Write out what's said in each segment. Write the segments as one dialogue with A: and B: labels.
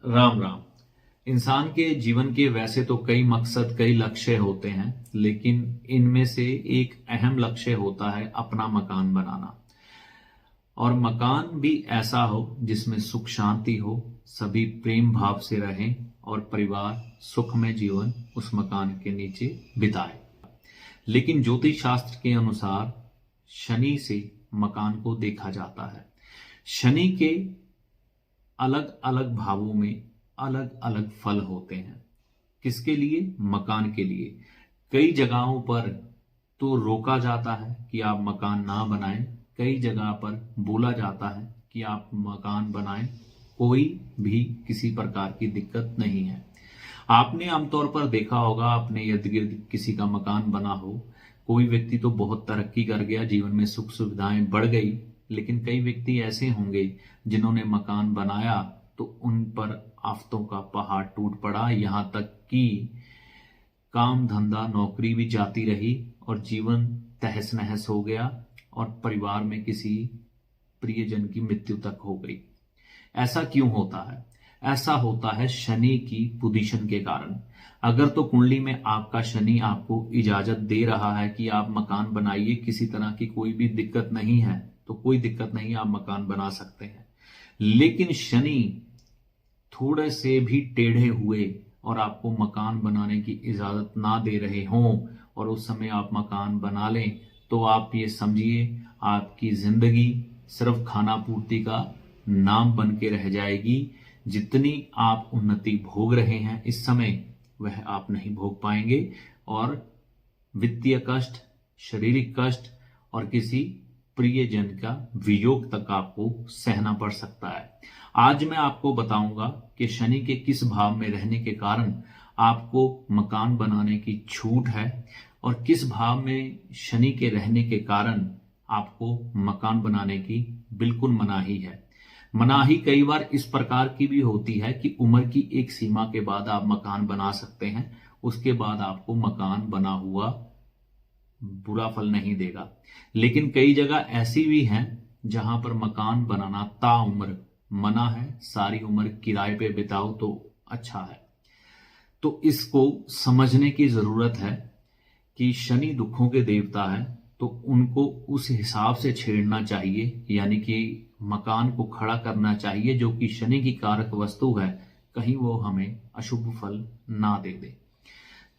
A: राम राम। इंसान के जीवन के वैसे तो कई मकसद कई लक्ष्य होते हैं, लेकिन इनमें से एक अहम लक्ष्य होता है अपना मकान बनाना। और मकान भी ऐसा हो जिसमें सुख शांति हो, सभी प्रेम भाव से रहें और परिवार सुखमय जीवन उस मकान के नीचे बिताए। लेकिन ज्योतिष शास्त्र के अनुसार शनि से मकान को देखा जाता है। शनि के अलग अलग भावों में अलग अलग फल होते हैं। किसके लिए? मकान के लिए। कई जगहों पर तो रोका जाता है कि आप मकान ना बनाएं, कई जगह पर बोला जाता है कि आप मकान बनाएं, कोई भी किसी प्रकार की दिक्कत नहीं है। आपने आमतौर पर देखा होगा, अपने इर्द गिर्द किसी का मकान बना हो, कोई व्यक्ति तो बहुत तरक्की कर गया, जीवन में सुख सुविधाएं बढ़ गई, लेकिन कई व्यक्ति ऐसे होंगे जिन्होंने मकान बनाया तो उन पर आफतों का पहाड़ टूट पड़ा, यहाँ तक कि काम धंधा नौकरी भी जाती रही और जीवन तहस नहस हो गया और परिवार में किसी प्रियजन की मृत्यु तक हो गई। ऐसा क्यों होता है? ऐसा होता है शनि की पोजीशन के कारण। अगर तो कुंडली में आपका शनि आपको इजाजत दे रहा है कि आप मकान बनाइए, किसी तरह की कोई भी दिक्कत नहीं है, तो कोई दिक्कत नहीं, आप मकान बना सकते हैं। लेकिन शनि थोड़े से भी टेढ़े हुए और आपको मकान बनाने की इजाजत ना दे रहे हों और उस समय आप मकान बना लें, तो आप ये समझिए आपकी जिंदगी सिर्फ खाना पूर्ति का नाम बन के रह जाएगी। जितनी आप उन्नति भोग रहे हैं इस समय, वह आप नहीं भोग पाएंगे और वित्तीय कष्ट, शारीरिक कष्ट और किसी प्रियजन का वियोग तक आपको सहना पड़ सकता है। आज मैं आपको बताऊंगा कि शनि के किस भाव में रहने के कारण आपको मकान बनाने की छूट है और किस भाव में शनि के रहने के कारण आपको मकान बनाने की बिल्कुल मनाही है। मनाही कई बार इस प्रकार की भी होती है कि उम्र की एक सीमा के बाद आप मकान बना सकते हैं, उसके बाद आपको मकान बना हुआ बुरा फल नहीं देगा। लेकिन कई जगह ऐसी भी हैं जहां पर मकान बनाना ताउम्र मना है, सारी उम्र किराए पे बिताओ तो अच्छा है। तो इसको समझने की जरूरत है कि शनि दुखों के देवता है, तो उनको उस हिसाब से छेड़ना चाहिए, यानी कि मकान को खड़ा करना चाहिए जो कि शनि की कारक वस्तु है, कहीं वो हमें अशुभ फल ना दे दे।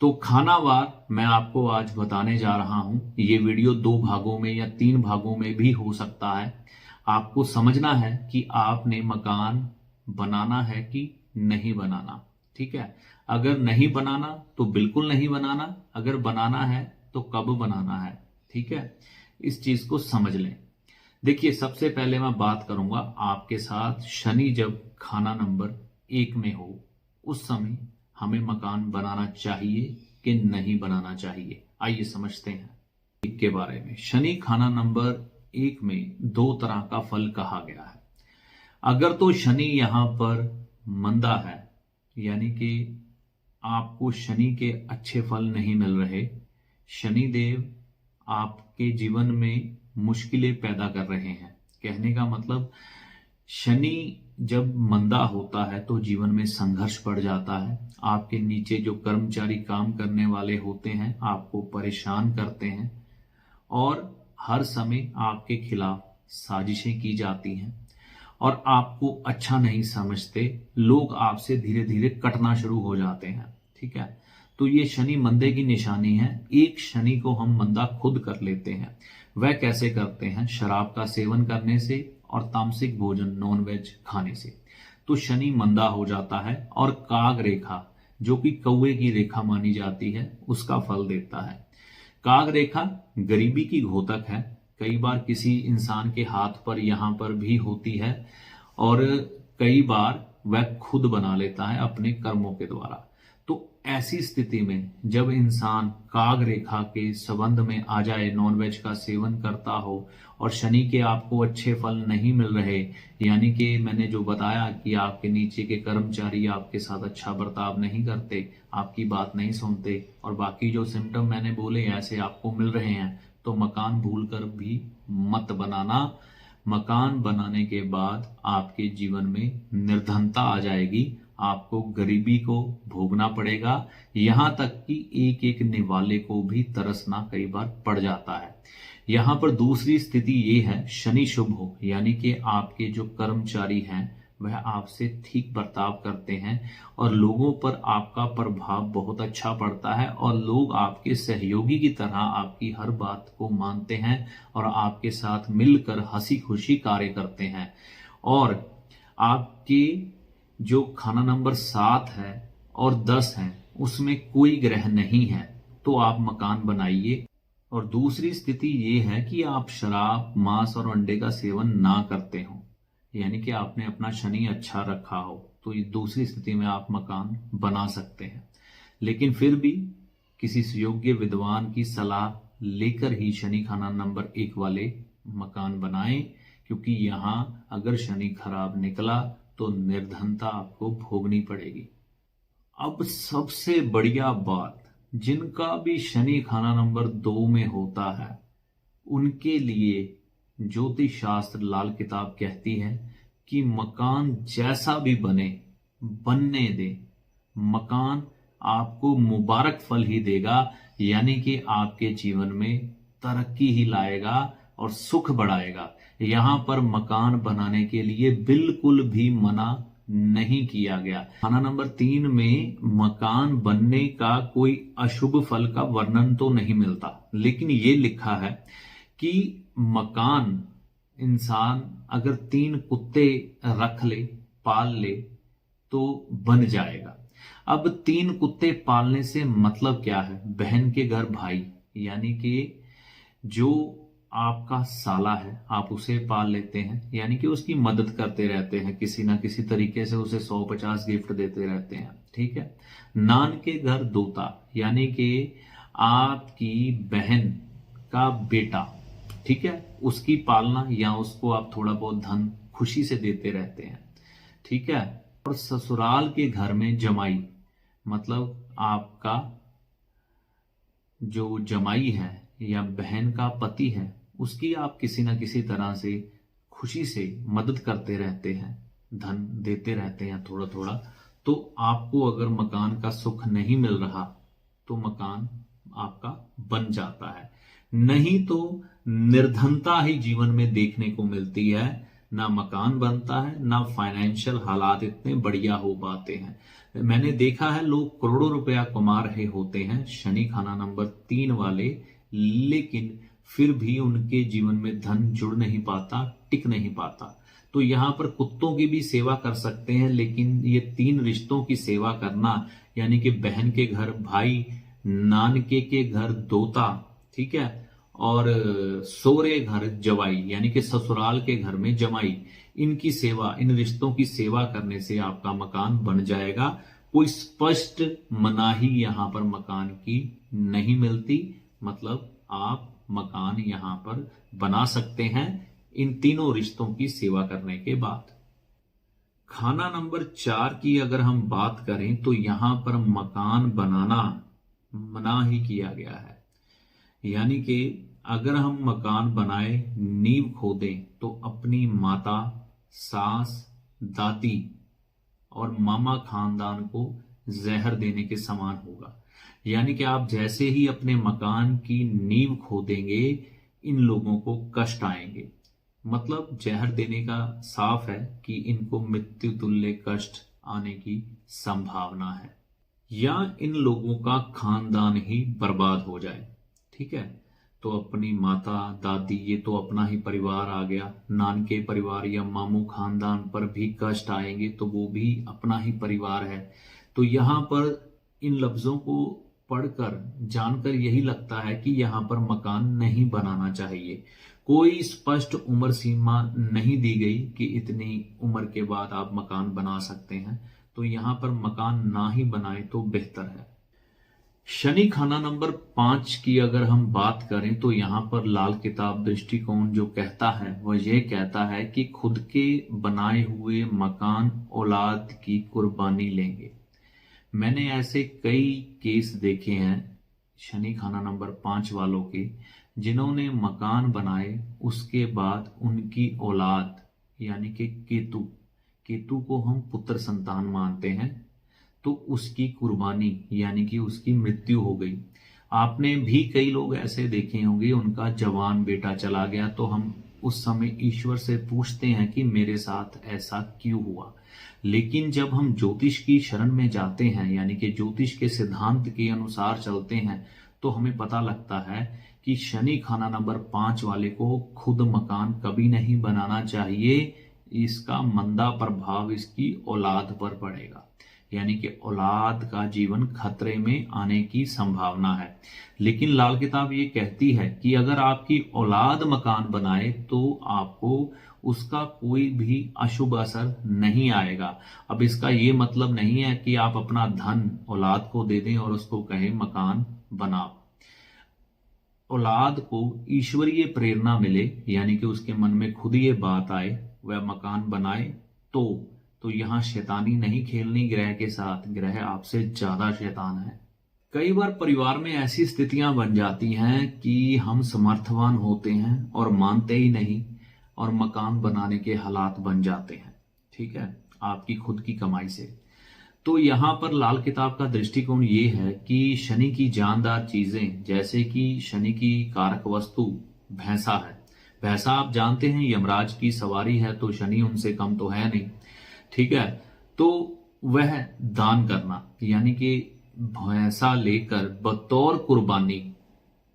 A: तो खानावार मैं आपको आज बताने जा रहा हूं। ये वीडियो 2 भागों में या 3 भागों में भी हो सकता है। आपको समझना है कि आपने मकान बनाना है कि नहीं बनाना। ठीक है, अगर नहीं बनाना तो बिल्कुल नहीं बनाना, अगर बनाना है तो कब बनाना है। ठीक है, इस चीज को समझ लें। देखिए, सबसे पहले मैं बात करूंगा आपके साथ, शनि जब खाना नंबर 1 में हो उस समय हमें मकान बनाना चाहिए कि नहीं बनाना चाहिए। आइए समझते हैं के बारे में। शनि खाना नंबर 1 में 2 तरह का फल कहा गया है। अगर तो शनि यहां पर मंदा है, यानी कि आपको शनि के अच्छे फल नहीं मिल रहे, शनि देव आपके जीवन में मुश्किलें पैदा कर रहे हैं। कहने का मतलब, शनि जब मंदा होता है तो जीवन में संघर्ष बढ़ जाता है। आपके नीचे जो कर्मचारी काम करने वाले होते हैं आपको परेशान करते हैं और हर समय आपके खिलाफ साजिशें की जाती हैं और आपको अच्छा नहीं समझते। लोग आपसे धीरे धीरे कटना शुरू हो जाते हैं। ठीक है, तो ये शनि मंदे की निशानी है। एक शनि को हम मंदा खुद कर लेते हैं। वह कैसे करते हैं? शराब का सेवन करने से और तामसिक भोजन नॉनवेज खाने से। तो शनि मंदा हो जाता है और काग रेखा, जो कि कौवे की रेखा मानी जाती है, उसका फल देता है। काग रेखा गरीबी की घोतक है। कई बार किसी इंसान के हाथ पर यहां पर भी होती है और कई बार वह खुद बना लेता है अपने कर्मों के द्वारा। तो ऐसी स्थिति में जब इंसान काग रेखा के संबंध में आ जाए, नॉनवेज का सेवन करता हो और शनि के आपको अच्छे फल नहीं मिल रहे, यानी कि मैंने जो बताया कि आपके नीचे के कर्मचारी आपके साथ अच्छा बर्ताव नहीं करते, आपकी बात नहीं सुनते और बाकी जो सिम्टम मैंने बोले ऐसे आपको मिल रहे हैं, तो मकान भूलकर भी मत बनाना। मकान बनाने के बाद आपके जीवन में निर्धनता आ जाएगी आपको गरीबी को भोगना पड़ेगा, यहां तक कि एक एक निवाले को भी तरसना कई बार पड़ जाता है। यहां पर दूसरी स्थिति ये है शनि शुभ हो, यानी कि आपके जो कर्मचारी हैं वह आपसे ठीक बर्ताव करते हैं और लोगों पर आपका प्रभाव बहुत अच्छा पड़ता है और लोग आपके सहयोगी की तरह आपकी हर बात को मानते हैं और आपके साथ मिलकर हंसी खुशी कार्य करते हैं। और आपके जो खाना नंबर 7 है और 10 है उसमें कोई ग्रह नहीं है, तो आप मकान बनाइए। और दूसरी स्थिति ये है कि आप शराब, मांस और अंडे का सेवन ना करते हो, यानी कि आपने अपना शनि अच्छा रखा हो, तो ये दूसरी स्थिति में आप मकान बना सकते हैं। लेकिन फिर भी किसी सुयोग्य विद्वान की सलाह लेकर ही शनि खाना नंबर 1 वाले मकान बनाएं, क्योंकि यहां अगर शनि खराब निकला तो निर्धनता आपको भोगनी पड़ेगी। अब सबसे बढ़िया बात, जिनका भी शनि खाना नंबर 2 में होता है उनके लिए ज्योतिष शास्त्र लाल किताब कहती है कि मकान जैसा भी बनने दे, मकान आपको मुबारक फल ही देगा, यानी कि आपके जीवन में तरक्की ही लाएगा और सुख बढ़ाएगा। यहां पर मकान बनाने के लिए बिल्कुल भी मना नहीं किया गया। खाना नंबर 3 में मकान बनने का कोई अशुभ फल का वर्णन तो नहीं मिलता, लेकिन ये लिखा है कि मकान इंसान अगर 3 कुत्ते रख ले, पाल ले, तो बन जाएगा। अब 3 कुत्ते पालने से मतलब क्या है? बहन के घर भाई, यानी कि जो आपका साला है आप उसे पाल लेते हैं, यानी कि उसकी मदद करते रहते हैं, किसी ना किसी तरीके से उसे 100-50 गिफ्ट देते रहते हैं, ठीक है। नान के घर दोता, यानी कि आपकी बहन का बेटा, ठीक है, उसकी पालना या उसको आप थोड़ा बहुत धन खुशी से देते रहते हैं, ठीक है। और ससुराल के घर में जमाई, मतलब आपका जो जमाई है या बहन का पति है उसकी आप किसी ना किसी तरह से खुशी से मदद करते रहते हैं, धन देते रहते हैं थोड़ा थोड़ा। तो आपको अगर मकान का सुख नहीं मिल रहा तो मकान आपका बन जाता है, नहीं तो निर्धनता ही जीवन में देखने को मिलती है। ना मकान बनता है, ना फाइनेंशियल हालात इतने बढ़िया हो पाते हैं। मैंने देखा है लोग करोड़ों रुपया कमा रहे होते हैं शनि खाना नंबर 3 वाले, लेकिन फिर भी उनके जीवन में धन जुड़ नहीं पाता, टिक नहीं पाता। तो यहाँ पर कुत्तों की भी सेवा कर सकते हैं, लेकिन ये 3 रिश्तों की सेवा करना, यानी कि बहन के घर भाई, नानके के घर दोता, ठीक है, और सोरे घर जवाई, यानी कि ससुराल के घर में जमाई, इनकी सेवा, इन रिश्तों की सेवा करने से आपका मकान बन जाएगा। कोई स्पष्ट मनाही यहाँ पर मकान की नहीं मिलती, मतलब आप मकान यहाँ पर बना सकते हैं इन तीनों रिश्तों की सेवा करने के बाद। खाना नंबर 4 की अगर हम बात करें तो यहां पर मकान बनाना मना ही किया गया है, यानी कि अगर हम मकान बनाए, नींव खोदें तो अपनी माता, सास, दादी और मामा खानदान को जहर देने के समान होगा। यानी कि आप जैसे ही अपने मकान की नींव खोदेंगे इन लोगों को कष्ट आएंगे, मतलब जहर देने का साफ है कि इनको मृत्यु तुल्य कष्ट आने की संभावना है, या इन लोगों का खानदान ही बर्बाद हो जाए, ठीक है। तो अपनी माता, दादी, ये तो अपना ही परिवार आ गया, नानके परिवार या मामू खानदान पर भी कष्ट आएंगे तो वो भी अपना ही परिवार है। तो यहाँ पर इन लफ्जों को पढ़कर जानकर यही लगता है कि यहाँ पर मकान नहीं बनाना चाहिए। कोई स्पष्ट उम्र सीमा नहीं दी गई कि इतनी उम्र के बाद आप मकान बना सकते हैं, तो यहाँ पर मकान ना ही बनाए तो बेहतर है। शनि खाना नंबर 5 की अगर हम बात करें तो यहाँ पर लाल किताब दृष्टिकोण जो कहता है वह यह कहता है कि खुद के बनाए हुए मकान औलाद की कुर्बानी लेंगे। मैंने ऐसे कई केस देखे हैं शनि खाना नंबर 5 वालों के, जिन्होंने मकान बनाए उसके बाद उनकी औलाद यानी कि केतु केतु को हम पुत्र संतान मानते हैं, तो उसकी कुर्बानी यानी कि उसकी मृत्यु हो गई। आपने भी कई लोग ऐसे देखे होंगे, उनका जवान बेटा चला गया तो हम उस समय ईश्वर से पूछते हैं कि मेरे साथ ऐसा क्यों हुआ। लेकिन जब हम ज्योतिष की शरण में जाते हैं, यानी कि ज्योतिष के सिद्धांत के अनुसार चलते हैं, तो हमें पता लगता है कि शनि खाना नंबर 5 वाले को खुद मकान कभी नहीं बनाना चाहिए। इसका मंदा प्रभाव इसकी औलाद पर पड़ेगा, यानी कि औलाद का जीवन खतरे में आने की संभावना है। लेकिन लाल किताब ये कहती है कि अगर आपकी औलाद मकान बनाए तो आपको उसका कोई भी अशुभ असर नहीं आएगा। अब इसका ये मतलब नहीं है कि आप अपना धन औलाद को दे दें और उसको कहें मकान बनाओ। औलाद को ईश्वरीय प्रेरणा मिले, यानी कि उसके मन में खुद ये बात आए, वह मकान बनाए, तो यहां शैतानी नहीं खेलनी ग्रह के साथ। ग्रह आपसे ज्यादा शैतान है। कई बार परिवार में ऐसी स्थितियां बन जाती हैं कि हम समर्थवान होते हैं और मानते ही नहीं, और मकान बनाने के हालात बन जाते हैं, ठीक है, आपकी खुद की कमाई से। तो यहां पर लाल किताब का दृष्टिकोण ये है कि शनि की जानदार चीजें, जैसे कि शनि की कारक वस्तु भैंसा है। भैंसा आप जानते हैं यमराज की सवारी है, तो शनि उनसे कम तो है नहीं, ठीक है। तो वह दान करना, यानी कि भैंसा लेकर बतौर कुर्बानी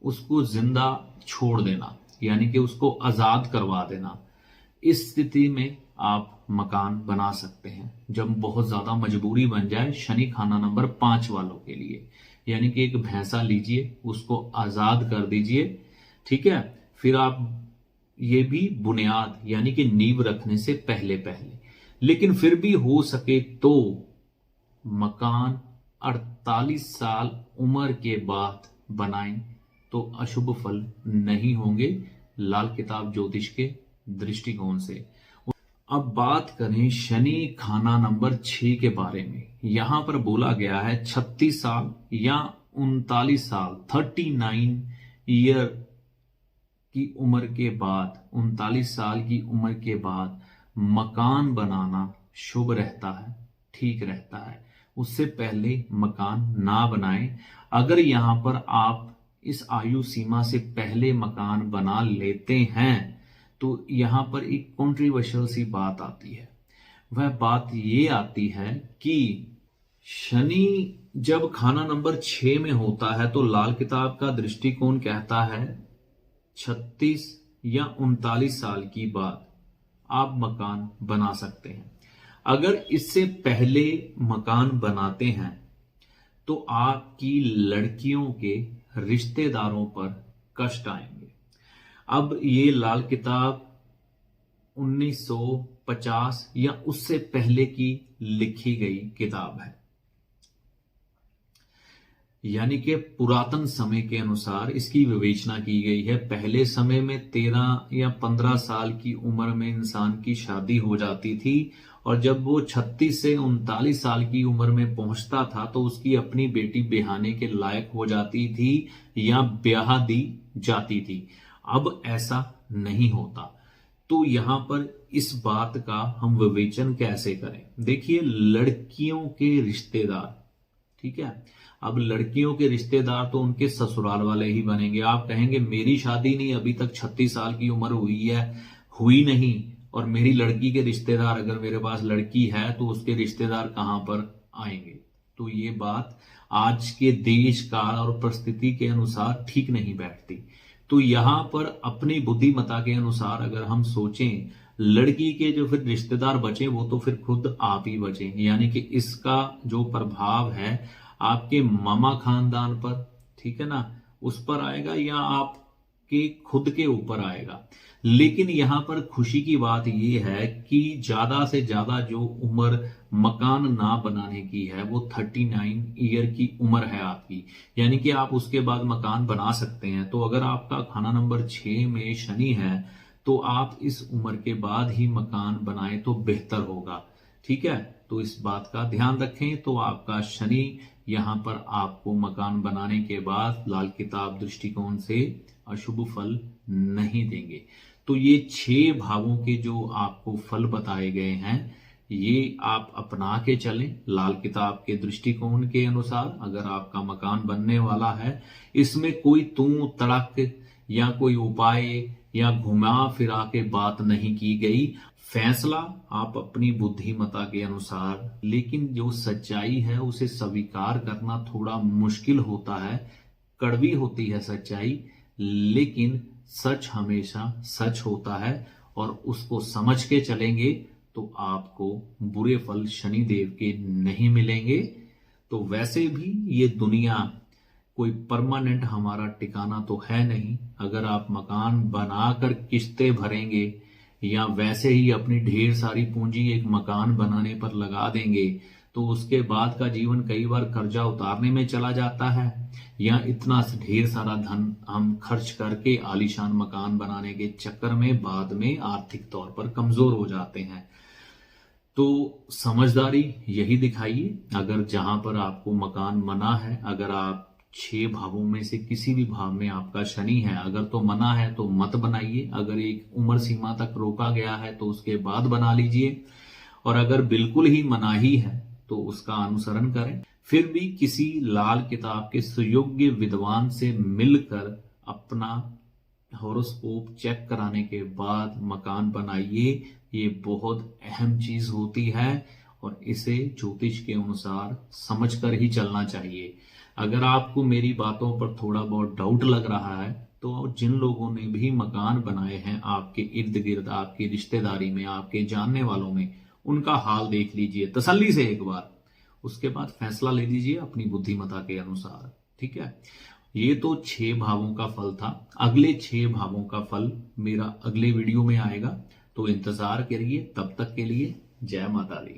A: उसको जिंदा छोड़ देना, यानी कि उसको आजाद करवा देना, इस स्थिति में आप मकान बना सकते हैं जब बहुत ज्यादा मजबूरी बन जाए। शनि खाना नंबर 5 वालों के लिए, यानी कि एक भैंसा लीजिए, उसको आजाद कर दीजिए, ठीक है। फिर आप ये भी बुनियाद यानी कि नींव रखने से पहले पहले, लेकिन फिर भी हो सके तो मकान 48 साल उम्र के बाद बनाएं तो अशुभ फल नहीं होंगे लाल किताब ज्योतिष के दृष्टिकोण से। अब बात करें शनि खाना नंबर 6 के बारे में। यहां पर बोला गया है 36 साल या 39 साल 39 ईयर की उम्र के बाद, 39 साल की उम्र के बाद मकान बनाना शुभ रहता है, ठीक रहता है। उससे पहले मकान ना बनाएं। अगर यहां पर आप इस आयु सीमा से पहले मकान बना लेते हैं तो यहां पर एक कॉन्ट्रोवर्शियल सी बात आती है। वह बात ये आती है कि शनि जब खाना नंबर 6 में होता है तो लाल किताब का दृष्टिकोण कहता है 36 या 39 साल की बात आप मकान बना सकते हैं। अगर इससे पहले मकान बनाते हैं तो आपकी लड़कियों के रिश्तेदारों पर कष्ट आएंगे। अब ये लाल किताब 1950 या उससे पहले की लिखी गई किताब है, यानी कि पुरातन समय के अनुसार इसकी विवेचना की गई है। पहले समय में 13 या 15 साल की उम्र में इंसान की शादी हो जाती थी, और जब वो 36 से 39 साल की उम्र में पहुंचता था तो उसकी अपनी बेटी ब्याहने के लायक हो जाती थी या ब्याह दी जाती थी। अब ऐसा नहीं होता। तो यहां पर इस बात का हम विवेचन कैसे करें? देखिए, लड़कियों के रिश्तेदार, ठीक है, अब लड़कियों के रिश्तेदार तो उनके ससुराल वाले ही बनेंगे। आप कहेंगे मेरी शादी नहीं, अभी तक 36 साल की उम्र हुई नहीं, और मेरी लड़की के रिश्तेदार, अगर मेरे पास लड़की है तो उसके रिश्तेदार कहां पर आएंगे? तो ये बात आज के देश काल और परिस्थिति के अनुसार ठीक नहीं बैठती। तो यहां पर अपनी बुद्धिमता के अनुसार अगर हम सोचें, लड़की के जो फिर रिश्तेदार बचे वो तो फिर खुद आप ही बचे, यानी कि इसका जो प्रभाव है आपके मामा खानदान पर, ठीक है ना, उस पर आएगा या आपके खुद के ऊपर आएगा। लेकिन यहां पर खुशी की बात यह है कि ज्यादा से ज्यादा जो उम्र मकान ना बनाने की है वो 39 ईयर की उम्र है आपकी, यानी कि आप उसके बाद मकान बना सकते हैं। तो अगर आपका खाना नंबर 6 में शनि है तो आप इस उम्र के बाद ही मकान बनाएं तो बेहतर होगा, ठीक है। तो इस बात का ध्यान रखें। तो आपका शनि यहां पर आपको मकान बनाने के बाद लाल किताब दृष्टिकोण से अशुभ फल नहीं देंगे। तो ये 6 भावों के जो आपको फल बताए गए हैं, ये आप अपना के चलें लाल किताब के दृष्टिकोण के अनुसार। अगर आपका मकान बनने वाला है, इसमें कोई तू तड़क या कोई उपाय या घुमा फिरा के बात नहीं की गई। फैसला आप अपनी बुद्धिमता के अनुसार, लेकिन जो सच्चाई है उसे स्वीकार करना थोड़ा मुश्किल होता है। कड़वी होती है सच्चाई, लेकिन सच हमेशा सच होता है और उसको समझ के चलेंगे तो आपको बुरे फल शनिदेव के नहीं मिलेंगे। तो वैसे भी ये दुनिया कोई परमानेंट हमारा ठिकाना तो है नहीं। अगर आप मकान बनाकर किस्तें भरेंगे या वैसे ही अपनी ढेर सारी पूंजी एक मकान बनाने पर लगा देंगे तो उसके बाद का जीवन कई बार कर्जा उतारने में चला जाता है, या इतना ढेर सारा धन हम खर्च करके आलीशान मकान बनाने के चक्कर में बाद में आर्थिक तौर पर कमजोर हो जाते हैं। तो समझदारी यही दिखाइए। अगर जहां पर आपको मकान मना है, अगर आप 6 भावों में से किसी भी भाव में आपका शनि है, अगर तो मना है तो मत बनाइए। अगर एक उम्र सीमा तक रोका गया है तो उसके बाद बना लीजिए, और अगर बिल्कुल ही मना ही है तो उसका अनुसरण करें। फिर भी किसी लाल किताब के सुयोग्य विद्वान से मिलकर अपना हॉरोस्कोप चेक कराने के बाद मकान बनाइए। ये बहुत अहम चीज होती है और इसे ज्योतिष के अनुसार समझकर ही चलना चाहिए। अगर आपको मेरी बातों पर थोड़ा बहुत डाउट लग रहा है तो जिन लोगों ने भी मकान बनाए हैं आपके इर्द गिर्द, आपकी रिश्तेदारी में, आपके जानने वालों में, उनका हाल देख लीजिए तसल्ली से एक बार। उसके बाद फैसला ले लीजिए अपनी बुद्धिमता के अनुसार। ठीक है, ये तो 6 भावों का फल था। अगले 6 भावों का फल मेरा अगले वीडियो में आएगा, तो इंतजार करिए। तब तक के लिए जय माता दी।